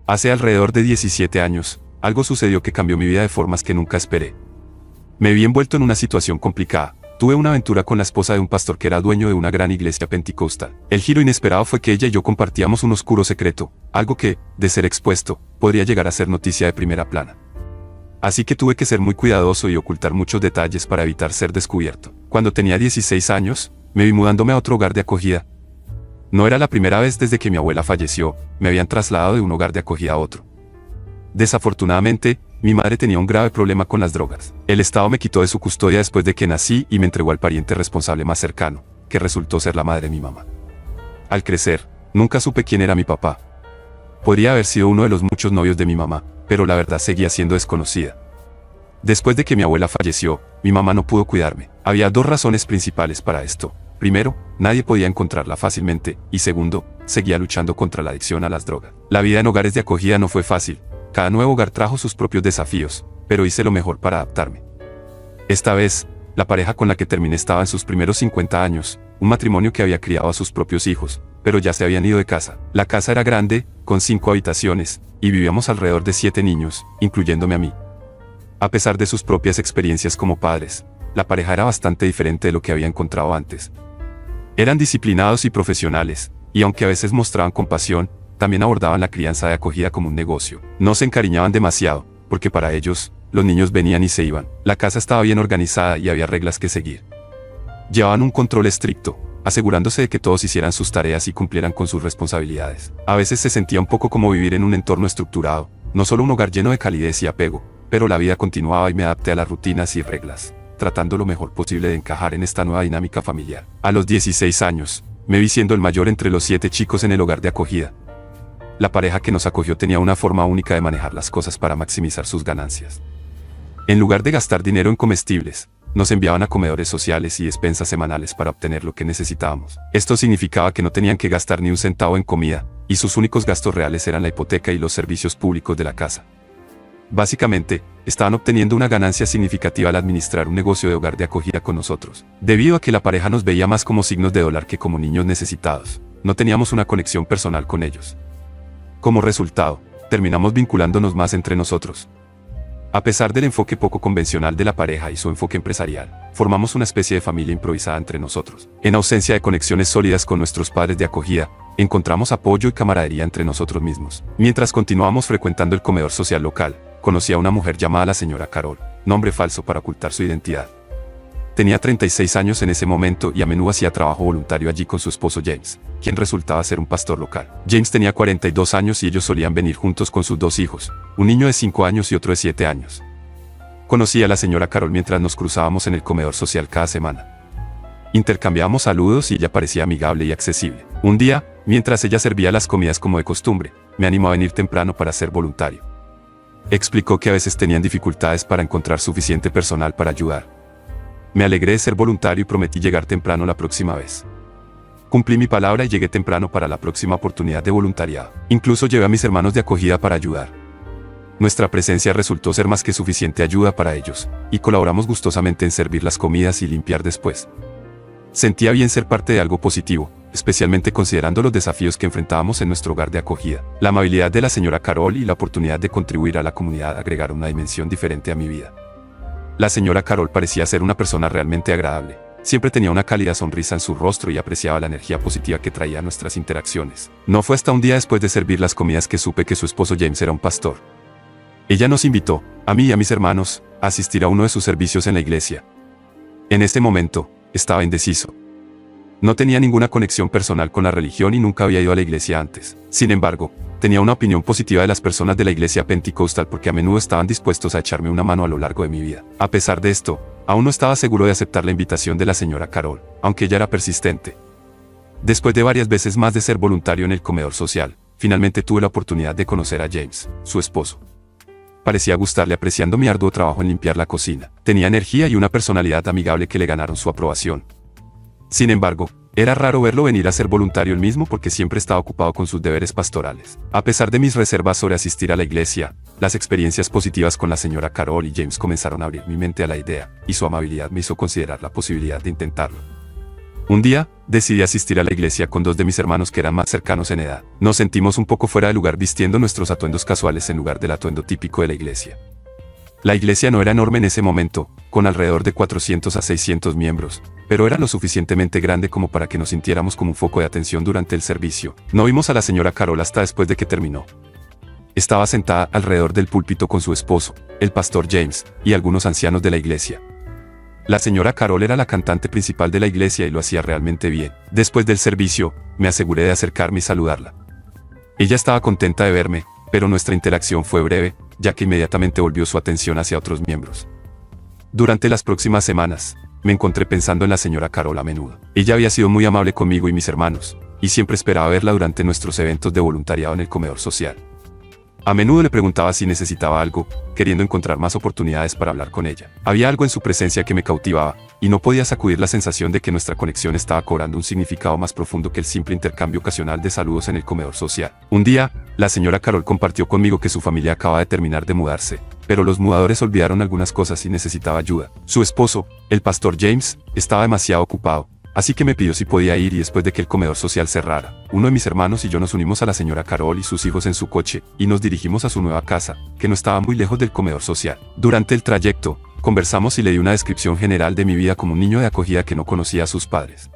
Hace alrededor de 17 años, algo sucedió que cambió mi vida de formas que nunca esperé. Me vi envuelto en una situación complicada. Tuve una aventura con la esposa de un pastor que era dueño de una gran iglesia pentecostal. El giro inesperado fue que ella y yo compartíamos un oscuro secreto, algo que, de ser expuesto, podría llegar a ser noticia de primera plana. Así que tuve que ser muy cuidadoso y ocultar muchos detalles para evitar ser descubierto. Cuando tenía 16 años, me vi mudándome a otro hogar de acogida. No era la primera vez desde que mi abuela falleció, me habían trasladado de un hogar de acogida a otro. Desafortunadamente, mi madre tenía un grave problema con las drogas. El Estado me quitó de su custodia después de que nací y me entregó al pariente responsable más cercano, que resultó ser la madre de mi mamá. Al crecer, nunca supe quién era mi papá. Podría haber sido uno de los muchos novios de mi mamá, pero la verdad seguía siendo desconocida. Después de que mi abuela falleció, mi mamá no pudo cuidarme. Había dos razones principales para esto. Primero, nadie podía encontrarla fácilmente, y segundo, seguía luchando contra la adicción a las drogas. La vida en hogares de acogida no fue fácil. Cada nuevo hogar trajo sus propios desafíos, pero hice lo mejor para adaptarme. Esta vez, la pareja con la que terminé estaba en sus primeros 50 años, un matrimonio que había criado a sus propios hijos, pero ya se habían ido de casa. La casa era grande, con 5 habitaciones, y vivíamos alrededor de 7 niños, incluyéndome a mí. A pesar de sus propias experiencias como padres, la pareja era bastante diferente de lo que había encontrado antes. Eran disciplinados y profesionales, y aunque a veces mostraban compasión, también abordaban la crianza de acogida como un negocio. No se encariñaban demasiado, porque para ellos, los niños venían y se iban. La casa estaba bien organizada y había reglas que seguir. Llevaban un control estricto, asegurándose de que todos hicieran sus tareas y cumplieran con sus responsabilidades. A veces se sentía un poco como vivir en un entorno estructurado, no solo un hogar lleno de calidez y apego, pero la vida continuaba y me adapté a las rutinas y reglas, tratando lo mejor posible de encajar en esta nueva dinámica familiar. A los 16 años, me vi siendo el mayor entre los 7 chicos en el hogar de acogida. La pareja que nos acogió tenía una forma única de manejar las cosas para maximizar sus ganancias. En lugar de gastar dinero en comestibles, nos enviaban a comedores sociales y despensas semanales para obtener lo que necesitábamos. Esto significaba que no tenían que gastar ni un centavo en comida, y sus únicos gastos reales eran la hipoteca y los servicios públicos de la casa. Básicamente, estaban obteniendo una ganancia significativa al administrar un negocio de hogar de acogida con nosotros. Debido a que la pareja nos veía más como signos de dólar que como niños necesitados, no teníamos una conexión personal con ellos. Como resultado, terminamos vinculándonos más entre nosotros. A pesar del enfoque poco convencional de la pareja y su enfoque empresarial, formamos una especie de familia improvisada entre nosotros. En ausencia de conexiones sólidas con nuestros padres de acogida, encontramos apoyo y camaradería entre nosotros mismos. Mientras continuábamos frecuentando el comedor social local, conocí a una mujer llamada la señora Carol, nombre falso para ocultar su identidad. Tenía 36 años en ese momento y a menudo hacía trabajo voluntario allí con su esposo James, quien resultaba ser un pastor local. James tenía 42 años y ellos solían venir juntos con sus 2 hijos, un niño de 5 años y otro de 7 años. Conocí a la señora Carol mientras nos cruzábamos en el comedor social cada semana. Intercambiábamos saludos y ella parecía amigable y accesible. Un día, mientras ella servía las comidas como de costumbre, me animó a venir temprano para ser voluntario. Explicó que a veces tenían dificultades para encontrar suficiente personal para ayudar. Me alegré de ser voluntario y prometí llegar temprano la próxima vez. Cumplí mi palabra y llegué temprano para la próxima oportunidad de voluntariado. Incluso llevé a mis hermanos de acogida para ayudar. Nuestra presencia resultó ser más que suficiente ayuda para ellos, y colaboramos gustosamente en servir las comidas y limpiar después. Sentía bien ser parte de algo positivo, especialmente considerando los desafíos que enfrentábamos en nuestro hogar de acogida. La amabilidad de la señora Carol y la oportunidad de contribuir a la comunidad agregaron una dimensión diferente a mi vida. La señora Carol parecía ser una persona realmente agradable. Siempre tenía una cálida sonrisa en su rostro y apreciaba la energía positiva que traía nuestras interacciones. No fue hasta un día después de servir las comidas que supe que su esposo James era un pastor. Ella nos invitó, a mí y a mis hermanos, a asistir a uno de sus servicios en la iglesia. En este momento, estaba indeciso. No tenía ninguna conexión personal con la religión y nunca había ido a la iglesia antes. Sin embargo, tenía una opinión positiva de las personas de la iglesia pentecostal porque a menudo estaban dispuestos a echarme una mano a lo largo de mi vida. A pesar de esto, aún no estaba seguro de aceptar la invitación de la señora Carol, aunque ella era persistente. Después de varias veces más de ser voluntario en el comedor social, finalmente tuve la oportunidad de conocer a James, su esposo. Parecía gustarle apreciando mi arduo trabajo en limpiar la cocina. Tenía energía y una personalidad amigable que le ganaron su aprobación. Sin embargo, era raro verlo venir a ser voluntario él mismo porque siempre estaba ocupado con sus deberes pastorales. A pesar de mis reservas sobre asistir a la iglesia, las experiencias positivas con la señora Carol y James comenzaron a abrir mi mente a la idea, y su amabilidad me hizo considerar la posibilidad de intentarlo. Un día, decidí asistir a la iglesia con dos de mis hermanos que eran más cercanos en edad. Nos sentimos un poco fuera de lugar vistiendo nuestros atuendos casuales en lugar del atuendo típico de la iglesia. La iglesia no era enorme en ese momento, con alrededor de 400 a 600 miembros, pero era lo suficientemente grande como para que nos sintiéramos como un foco de atención durante el servicio. No vimos a la señora Carol hasta después de que terminó. Estaba sentada alrededor del púlpito con su esposo, el pastor James, y algunos ancianos de la iglesia. La señora Carol era la cantante principal de la iglesia y lo hacía realmente bien. Después del servicio, me aseguré de acercarme y saludarla. Ella estaba contenta de verme, pero nuestra interacción fue breve, ya que inmediatamente volvió su atención hacia otros miembros. Durante las próximas semanas, me encontré pensando en la señora Carol a menudo. Ella había sido muy amable conmigo y mis hermanos, y siempre esperaba verla durante nuestros eventos de voluntariado en el comedor social. A menudo le preguntaba si necesitaba algo, queriendo encontrar más oportunidades para hablar con ella. Había algo en su presencia que me cautivaba, y no podía sacudir la sensación de que nuestra conexión estaba cobrando un significado más profundo que el simple intercambio ocasional de saludos en el comedor social. Un día, la señora Carol compartió conmigo que su familia acaba de terminar de mudarse, pero los mudadores olvidaron algunas cosas y necesitaba ayuda. Su esposo, el pastor James, estaba demasiado ocupado, así que me pidió si podía ir y después de que el comedor social cerrara, uno de mis hermanos y yo nos unimos a la señora Carol y sus hijos en su coche, y nos dirigimos a su nueva casa, que no estaba muy lejos del comedor social. Durante el trayecto, conversamos y le di una descripción general de mi vida como un niño de acogida que no conocía a sus padres.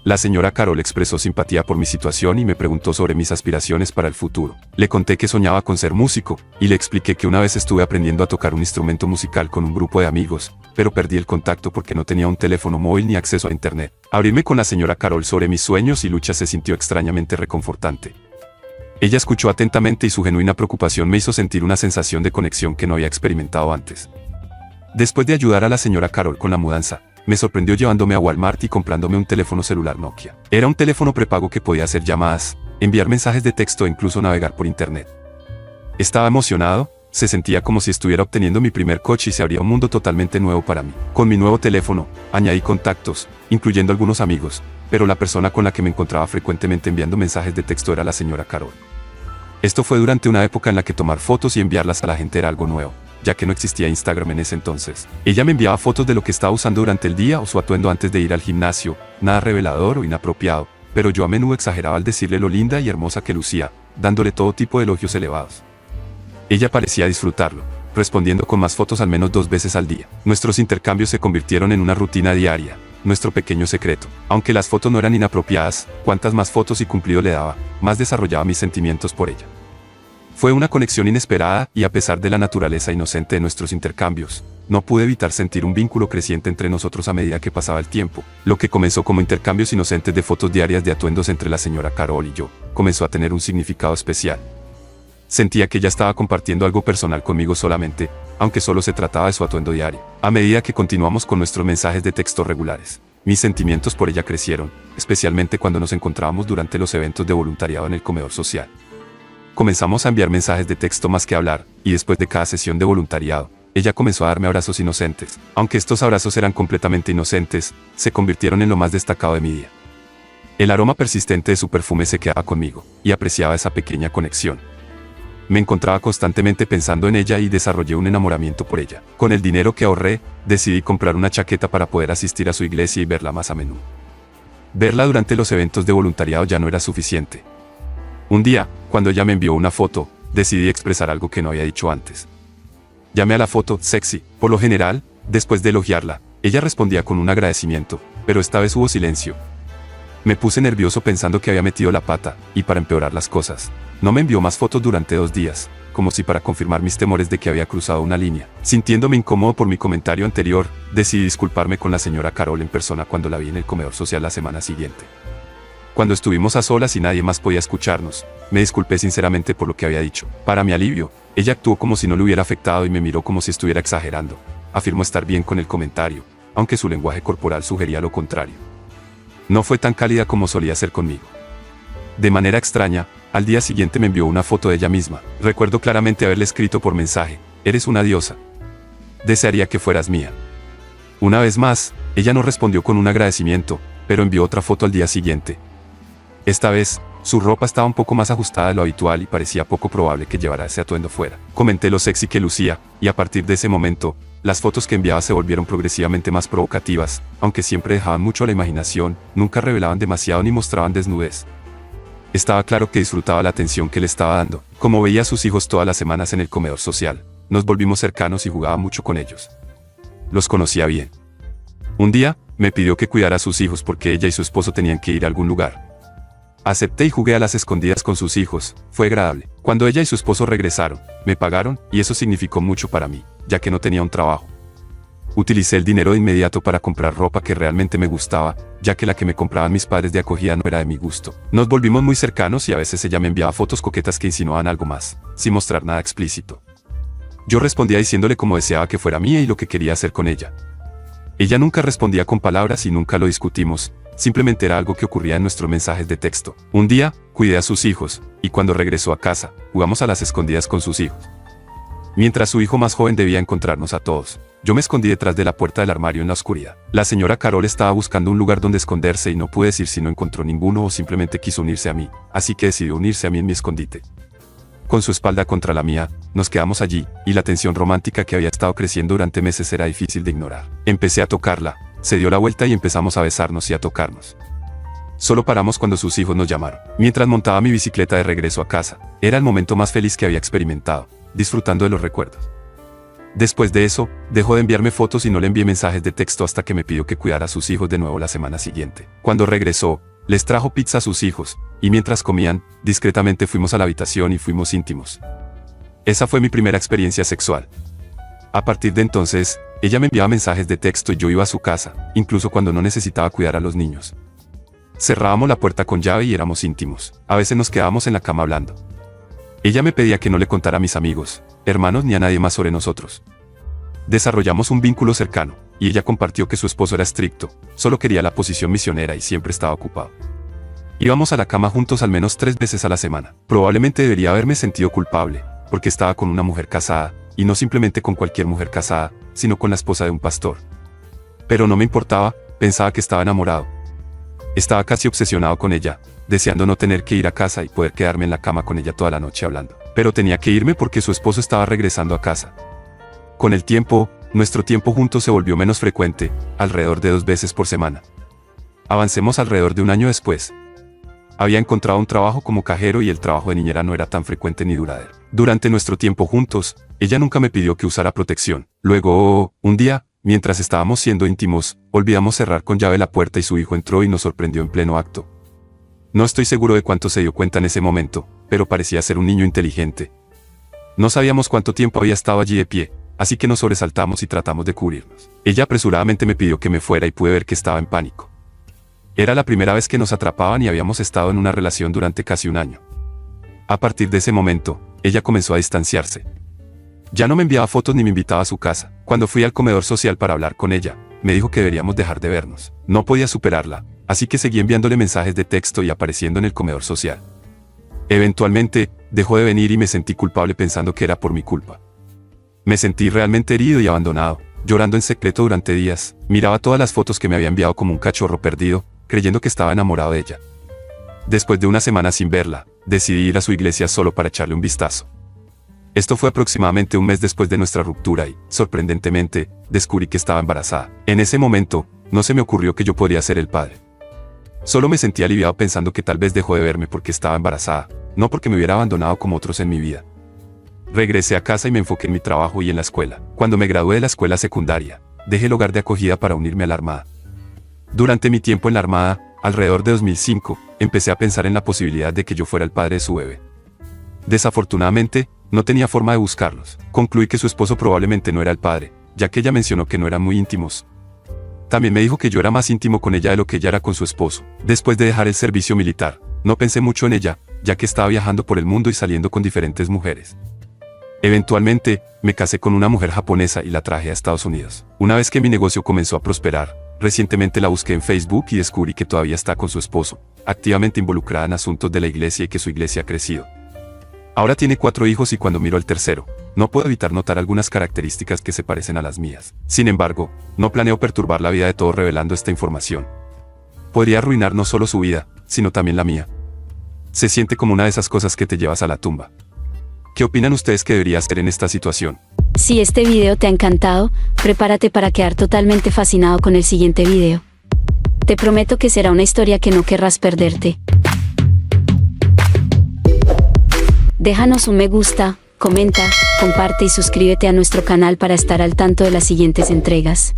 La señora Carol expresó simpatía por mi situación y me preguntó sobre mis aspiraciones para el futuro. Le conté que soñaba con ser músico, y le expliqué que una vez estuve aprendiendo a tocar un instrumento musical con un grupo de amigos, pero perdí el contacto porque no tenía un teléfono móvil ni acceso a internet. Abrirme con la señora Carol sobre mis sueños y luchas se sintió extrañamente reconfortante. Ella escuchó atentamente y su genuina preocupación me hizo sentir una sensación de conexión que no había experimentado antes. Después de ayudar a la señora Carol con la mudanza, me sorprendió llevándome a Walmart y comprándome un teléfono celular Nokia. Era un teléfono prepago que podía hacer llamadas, enviar mensajes de texto e incluso navegar por internet. Estaba emocionado, se sentía como si estuviera obteniendo mi primer coche y se abría un mundo totalmente nuevo para mí. Con mi nuevo teléfono, añadí contactos, incluyendo algunos amigos, pero la persona con la que me encontraba frecuentemente enviando mensajes de texto era la señora Carol. Esto fue durante una época en la que tomar fotos y enviarlas a la gente era algo nuevo, ya que no existía Instagram en ese entonces. Ella me enviaba fotos de lo que estaba usando durante el día o su atuendo antes de ir al gimnasio, nada revelador o inapropiado, pero yo a menudo exageraba al decirle lo linda y hermosa que lucía, dándole todo tipo de elogios elevados. Ella parecía disfrutarlo, respondiendo con más fotos al menos 2 veces al día. Nuestros intercambios se convirtieron en una rutina diaria, nuestro pequeño secreto. Aunque las fotos no eran inapropiadas, cuantas más fotos y cumplido le daba, más desarrollaba mis sentimientos por ella. Fue una conexión inesperada y a pesar de la naturaleza inocente de nuestros intercambios, no pude evitar sentir un vínculo creciente entre nosotros a medida que pasaba el tiempo. Lo que comenzó como intercambios inocentes de fotos diarias de atuendos entre la señora Carol y yo, comenzó a tener un significado especial. Sentía que ella estaba compartiendo algo personal conmigo solamente, aunque solo se trataba de su atuendo diario. A medida que continuamos con nuestros mensajes de texto regulares, mis sentimientos por ella crecieron, especialmente cuando nos encontrábamos durante los eventos de voluntariado en el comedor social. Comenzamos a enviar mensajes de texto más que hablar, y después de cada sesión de voluntariado, ella comenzó a darme abrazos inocentes. Aunque estos abrazos eran completamente inocentes, se convirtieron en lo más destacado de mi día. El aroma persistente de su perfume se quedaba conmigo, y apreciaba esa pequeña conexión. Me encontraba constantemente pensando en ella y desarrollé un enamoramiento por ella. Con el dinero que ahorré, decidí comprar una chaqueta para poder asistir a su iglesia y verla más a menudo. Verla durante los eventos de voluntariado ya no era suficiente. Un día, cuando ella me envió una foto, decidí expresar algo que no había dicho antes. Llamé a la foto sexy. Por lo general, después de elogiarla, ella respondía con un agradecimiento, pero esta vez hubo silencio. Me puse nervioso pensando que había metido la pata, y para empeorar las cosas, no me envió más fotos durante 2 días, como si para confirmar mis temores de que había cruzado una línea. Sintiéndome incómodo por mi comentario anterior, decidí disculparme con la señora Carol en persona cuando la vi en el comedor social la semana siguiente. Cuando estuvimos a solas y nadie más podía escucharnos, me disculpé sinceramente por lo que había dicho. Para mi alivio, ella actuó como si no le hubiera afectado y me miró como si estuviera exagerando. Afirmó estar bien con el comentario, aunque su lenguaje corporal sugería lo contrario. No fue tan cálida como solía ser conmigo. De manera extraña, al día siguiente me envió una foto de ella misma. Recuerdo claramente haberle escrito por mensaje: «Eres una diosa. Desearía que fueras mía». Una vez más, ella no respondió con un agradecimiento, pero envió otra foto al día siguiente. Esta vez, Su ropa estaba un poco más ajustada de lo habitual y parecía poco probable que llevara ese atuendo fuera. Comenté lo sexy que lucía, y a partir de ese momento, las fotos que enviaba se volvieron progresivamente más provocativas, aunque siempre dejaban mucho a la imaginación, nunca revelaban demasiado ni mostraban desnudez. Estaba claro que disfrutaba la atención que le estaba dando. Como veía a sus hijos todas las semanas en el comedor social, nos volvimos cercanos y jugaba mucho con ellos. Los conocía bien. Un día, me pidió que cuidara a sus hijos porque ella y su esposo tenían que ir a algún lugar. Acepté y jugué a las escondidas con sus hijos, fue agradable. Cuando ella y su esposo regresaron, me pagaron, y eso significó mucho para mí, ya que no tenía un trabajo. Utilicé el dinero de inmediato para comprar ropa que realmente me gustaba, ya que la que me compraban mis padres de acogida no era de mi gusto. Nos volvimos muy cercanos y a veces ella me enviaba fotos coquetas que insinuaban algo más, sin mostrar nada explícito. Yo respondía diciéndole cómo deseaba que fuera mía y lo que quería hacer con ella. Ella nunca respondía con palabras y nunca lo discutimos, simplemente era algo que ocurría en nuestros mensajes de texto. Un día, cuidé a sus hijos, y cuando regresó a casa, jugamos a las escondidas con sus hijos. Mientras su hijo más joven debía encontrarnos a todos, yo me escondí detrás de la puerta del armario en la oscuridad. La señora Carol estaba buscando un lugar donde esconderse y no pude decir si no encontró ninguno o simplemente quiso unirse a mí, así que decidió unirse a mí en mi escondite. Con su espalda contra la mía, nos quedamos allí, y la tensión romántica que había estado creciendo durante meses era difícil de ignorar. Empecé a tocarla, se dio la vuelta y empezamos a besarnos y a tocarnos. Solo paramos cuando sus hijos nos llamaron. Mientras montaba mi bicicleta de regreso a casa, era el momento más feliz que había experimentado, disfrutando de los recuerdos. Después de eso, dejó de enviarme fotos y no le envié mensajes de texto hasta que me pidió que cuidara a sus hijos de nuevo la semana siguiente. Cuando regresó, les trajo pizza a sus hijos, y mientras comían, discretamente fuimos a la habitación y fuimos íntimos. Esa fue mi primera experiencia sexual. A partir de entonces, ella me enviaba mensajes de texto y yo iba a su casa, incluso cuando no necesitaba cuidar a los niños. Cerrábamos la puerta con llave y éramos íntimos. A veces nos quedábamos en la cama hablando. Ella me pedía que no le contara a mis amigos, hermanos ni a nadie más sobre nosotros. Desarrollamos un vínculo cercano, y ella compartió que su esposo era estricto, solo quería la posición misionera y siempre estaba ocupado. Íbamos a la cama juntos al menos 3 veces a la semana. Probablemente debería haberme sentido culpable, porque estaba con una mujer casada, y no simplemente con cualquier mujer casada, sino con la esposa de un pastor. Pero no me importaba, pensaba que estaba enamorado. Estaba casi obsesionado con ella, deseando no tener que ir a casa y poder quedarme en la cama con ella toda la noche hablando. Pero tenía que irme porque su esposo estaba regresando a casa. Con el tiempo, nuestro tiempo juntos se volvió menos frecuente, alrededor de 2 veces por semana. Avancemos alrededor de 1 año después. Había encontrado un trabajo como cajero y el trabajo de niñera no era tan frecuente ni duradero. Durante nuestro tiempo juntos, ella nunca me pidió que usara protección. Luego, un día, mientras estábamos siendo íntimos, olvidamos cerrar con llave la puerta y su hijo entró y nos sorprendió en pleno acto. No estoy seguro de cuánto se dio cuenta en ese momento, pero parecía ser un niño inteligente. No sabíamos cuánto tiempo había estado allí de pie, así que nos sobresaltamos y tratamos de cubrirnos. Ella apresuradamente me pidió que me fuera y pude ver que estaba en pánico. Era la primera vez que nos atrapaban y habíamos estado en una relación durante casi 1 año. A partir de ese momento, ella comenzó a distanciarse. Ya no me enviaba fotos ni me invitaba a su casa. Cuando fui al comedor social para hablar con ella, me dijo que deberíamos dejar de vernos. No podía superarla, así que seguí enviándole mensajes de texto y apareciendo en el comedor social. Eventualmente, dejó de venir y me sentí culpable pensando que era por mi culpa. Me sentí realmente herido y abandonado, llorando en secreto durante días. Miraba todas las fotos que me había enviado como un cachorro perdido, creyendo que estaba enamorado de ella. Después de 1 semana sin verla, decidí ir a su iglesia solo para echarle un vistazo. Esto fue aproximadamente 1 mes después de nuestra ruptura y, sorprendentemente, descubrí que estaba embarazada. En ese momento, no se me ocurrió que yo podría ser el padre. Solo me sentí aliviado pensando que tal vez dejó de verme porque estaba embarazada, no porque me hubiera abandonado como otros en mi vida. Regresé a casa y me enfoqué en mi trabajo y en la escuela. Cuando me gradué de la escuela secundaria, dejé el hogar de acogida para unirme a la Armada. Durante mi tiempo en la Armada, alrededor de 2005, empecé a pensar en la posibilidad de que yo fuera el padre de su bebé. Desafortunadamente, no tenía forma de buscarlos. Concluí que su esposo probablemente no era el padre, ya que ella mencionó que no eran muy íntimos. También me dijo que yo era más íntimo con ella de lo que ella era con su esposo. Después de dejar el servicio militar, no pensé mucho en ella, ya que estaba viajando por el mundo y saliendo con diferentes mujeres. Eventualmente, me casé con una mujer japonesa y la traje a Estados Unidos. Una vez que mi negocio comenzó a prosperar, recientemente la busqué en Facebook y descubrí que todavía está con su esposo, activamente involucrada en asuntos de la iglesia y que su iglesia ha crecido. Ahora tiene 4 hijos y cuando miro al tercero, no puedo evitar notar algunas características que se parecen a las mías. Sin embargo, no planeo perturbar la vida de todos revelando esta información. Podría arruinar no solo su vida, sino también la mía. Se siente como una de esas cosas que te llevas a la tumba. ¿Qué opinan ustedes que debería hacer en esta situación? Si este video te ha encantado, prepárate para quedar totalmente fascinado con el siguiente video. Te prometo que será una historia que no querrás perderte. Déjanos un me gusta, comenta, comparte y suscríbete a nuestro canal para estar al tanto de las siguientes entregas.